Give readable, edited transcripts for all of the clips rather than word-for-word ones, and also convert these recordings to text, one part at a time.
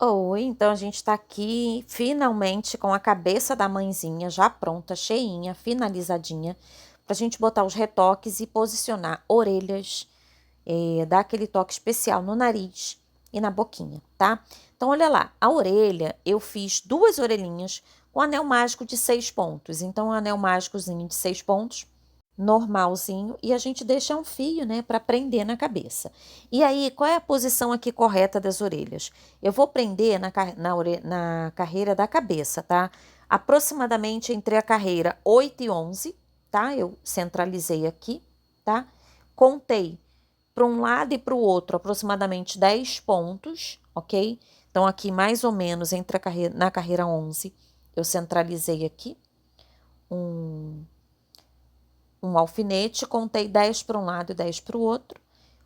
Oi, então a gente tá aqui finalmente com a cabeça da mãezinha já pronta, cheinha, finalizadinha, pra gente botar os retoques e posicionar orelhas, dar aquele toque especial no nariz e na boquinha, tá? Então olha lá, a orelha eu fiz duas orelhinhas com anel mágico de 6 pontos. Então, um anel mágicozinho de 6 pontos, normalzinho, e a gente deixa um fio, né, para prender na cabeça. E aí, qual é a posição aqui correta das orelhas? Eu vou prender na carreira da cabeça, tá? Aproximadamente entre a carreira 8 e 11, tá? Eu centralizei aqui, tá? Contei para um lado e para o outro aproximadamente 10 pontos, ok? Então, aqui mais ou menos entre na carreira 11, eu centralizei aqui um alfinete, contei 10 para um lado e 10 para o outro.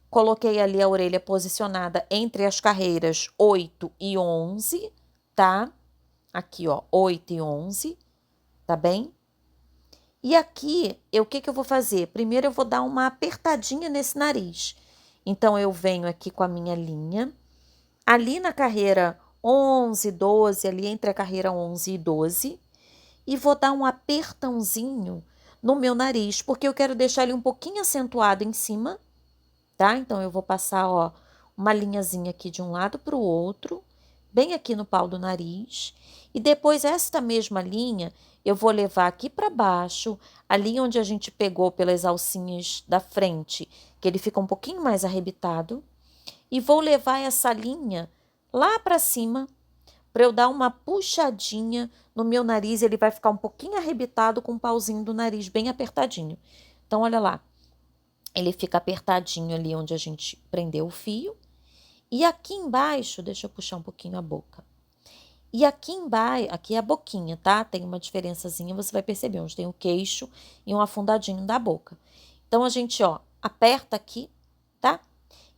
Coloquei ali a orelha posicionada entre as carreiras 8 e 11, tá? Aqui, ó, 8 e 11, tá bem? E aqui, o que eu vou fazer? Primeiro eu vou dar uma apertadinha nesse nariz. Então, eu venho aqui com a minha linha. Ali na carreira 11, 12, ali entre a carreira 11 e 12, e vou dar um apertãozinho no meu nariz, porque eu quero deixar ele um pouquinho acentuado em cima, tá? Então, eu vou passar, ó, uma linhazinha aqui de um lado para o outro, bem aqui no pau do nariz, e depois esta mesma linha eu vou levar aqui para baixo, ali onde a gente pegou pelas alcinhas da frente, que ele fica um pouquinho mais arrebitado, e vou levar essa linha lá para cima, para eu dar uma puxadinha no meu nariz, ele vai ficar um pouquinho arrebitado com o pauzinho do nariz bem apertadinho. Então, olha lá, ele fica apertadinho ali onde a gente prendeu o fio. E aqui embaixo, deixa eu puxar um pouquinho a boca. E aqui embaixo, aqui é a boquinha, tá? Tem uma diferençazinha, você vai perceber, onde tem o queixo e um afundadinho da boca. Então, a gente, ó, aperta aqui, tá?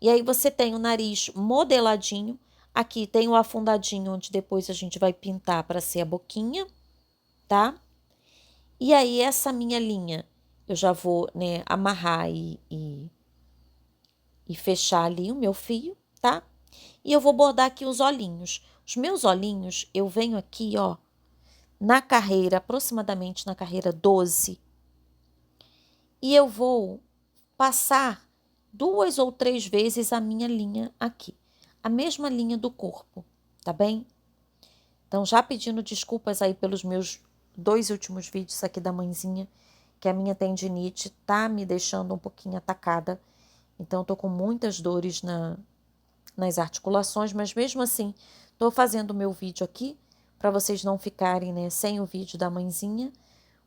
E aí você tem o nariz modeladinho. Aqui tem o afundadinho, onde depois a gente vai pintar para ser a boquinha, tá? E aí, essa minha linha, eu já vou, né, amarrar e fechar ali o meu fio, tá? E eu vou bordar aqui os olhinhos. Os meus olhinhos, eu venho aqui, ó, na carreira, aproximadamente na carreira 12, e eu vou passar 2 ou 3 vezes a minha linha aqui. A mesma linha do corpo, tá bem? Então, já pedindo desculpas aí pelos meus 2 últimos vídeos aqui da mãezinha, que a minha tendinite tá me deixando um pouquinho atacada. Então, tô com muitas dores nas articulações, mas mesmo assim, tô fazendo o meu vídeo aqui, para vocês não ficarem, né, sem o vídeo da mãezinha.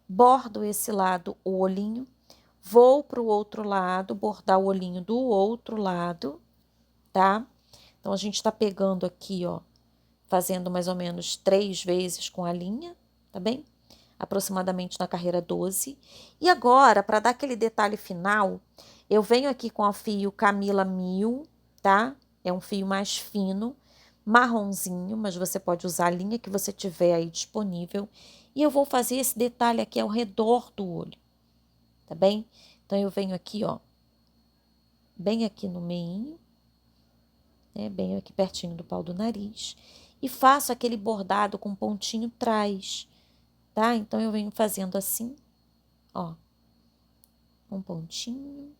Bordo esse lado, o olhinho, vou pro outro lado, bordar o olhinho do outro lado, tá? Então, a gente tá pegando aqui, ó, fazendo mais ou menos 3 vezes com a linha, tá bem? Aproximadamente na carreira 12. E agora, para dar aquele detalhe final, eu venho aqui com o fio Camila 1000, tá? É um fio mais fino, marronzinho, mas você pode usar a linha que você tiver aí disponível. E eu vou fazer esse detalhe aqui ao redor do olho, tá bem? Então, eu venho aqui, ó, bem aqui no meinho, né? Bem aqui pertinho do pau do nariz. E faço aquele bordado com pontinho trás, tá? Então, eu venho fazendo assim, ó, um pontinho,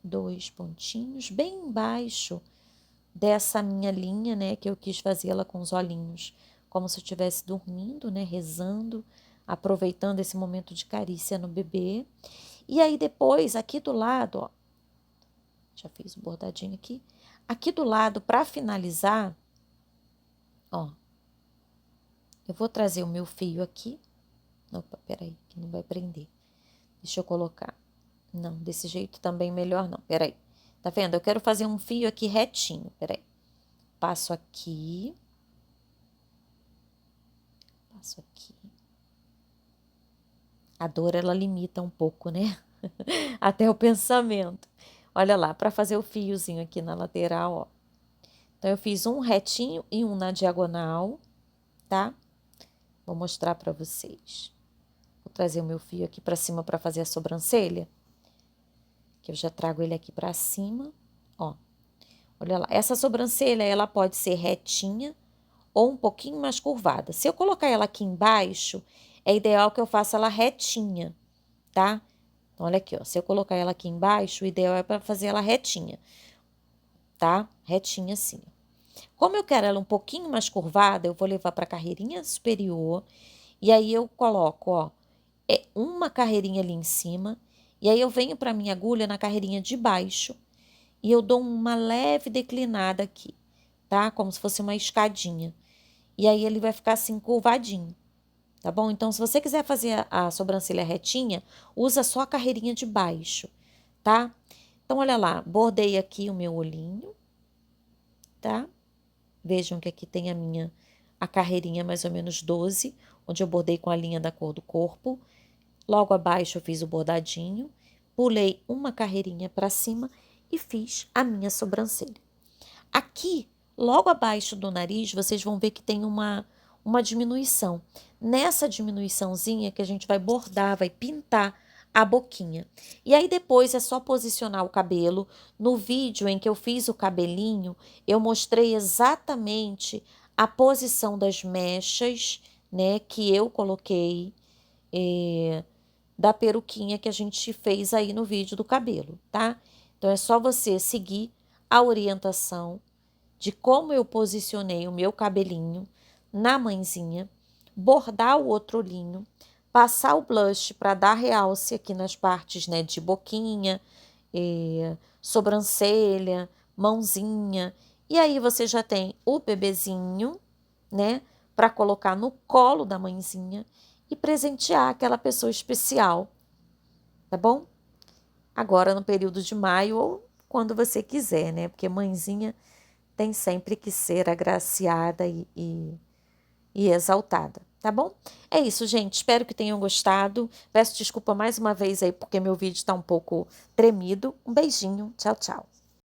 2 pontinhos, bem embaixo dessa minha linha, né? Que eu quis fazer ela com os olhinhos, como se eu estivesse dormindo, né? Rezando, aproveitando esse momento de carícia no bebê. E aí, depois, aqui do lado, ó, já fiz o bordadinho aqui. Aqui do lado, para finalizar, ó, eu vou trazer o meu fio aqui. Opa, peraí, que não vai prender. Deixa eu colocar. Não, desse jeito também melhor não. Peraí. Tá vendo? Eu quero fazer um fio aqui retinho. Peraí. Passo aqui. Passo aqui. A dor, ela limita um pouco, né? Até o pensamento. Olha lá, para fazer o fiozinho aqui na lateral, ó. Então, eu fiz um retinho e um na diagonal, tá? Vou mostrar para vocês. Vou trazer o meu fio aqui para cima para fazer a sobrancelha. Que eu já trago ele aqui para cima, ó. Olha lá, essa sobrancelha, ela pode ser retinha ou um pouquinho mais curvada. Se eu colocar ela aqui embaixo, é ideal que eu faça ela retinha, tá? Então, olha aqui, ó, se eu colocar ela aqui embaixo, o ideal é para fazer ela retinha, tá? Retinha assim. Como eu quero ela um pouquinho mais curvada, eu vou levar para a carreirinha superior, e aí eu coloco, ó, uma carreirinha ali em cima, e aí eu venho para minha agulha na carreirinha de baixo, e eu dou uma leve declinada aqui, tá? Como se fosse uma escadinha. E aí ele vai ficar assim curvadinho, tá bom? Então, se você quiser fazer a sobrancelha retinha, usa só a carreirinha de baixo, tá? Então, olha lá, bordei aqui o meu olhinho, tá? Vejam que aqui tem a carreirinha mais ou menos 12, onde eu bordei com a linha da cor do corpo. Logo abaixo eu fiz o bordadinho, pulei uma carreirinha para cima e fiz a minha sobrancelha. Aqui, logo abaixo do nariz, vocês vão ver que tem uma diminuição. Nessa diminuiçãozinha que a gente vai bordar, vai pintar a boquinha. E aí depois é só posicionar o cabelo. No vídeo em que eu fiz o cabelinho, eu mostrei exatamente a posição das mechas, né, que eu coloquei da peruquinha que a gente fez aí no vídeo do cabelo, tá? Então é só você seguir a orientação de como eu posicionei o meu cabelinho na mãezinha, bordar o outro olhinho, passar o blush para dar realce aqui nas partes, né, de boquinha, sobrancelha, mãozinha. E aí você já tem o bebezinho, né, para colocar no colo da mãezinha e presentear aquela pessoa especial, tá bom? Agora no período de maio ou quando você quiser, né? Porque mãezinha tem sempre que ser agraciada e exaltada, tá bom? É isso, gente. Espero que tenham gostado. Peço desculpa mais uma vez aí porque meu vídeo está um pouco tremido. Um beijinho. Tchau, tchau.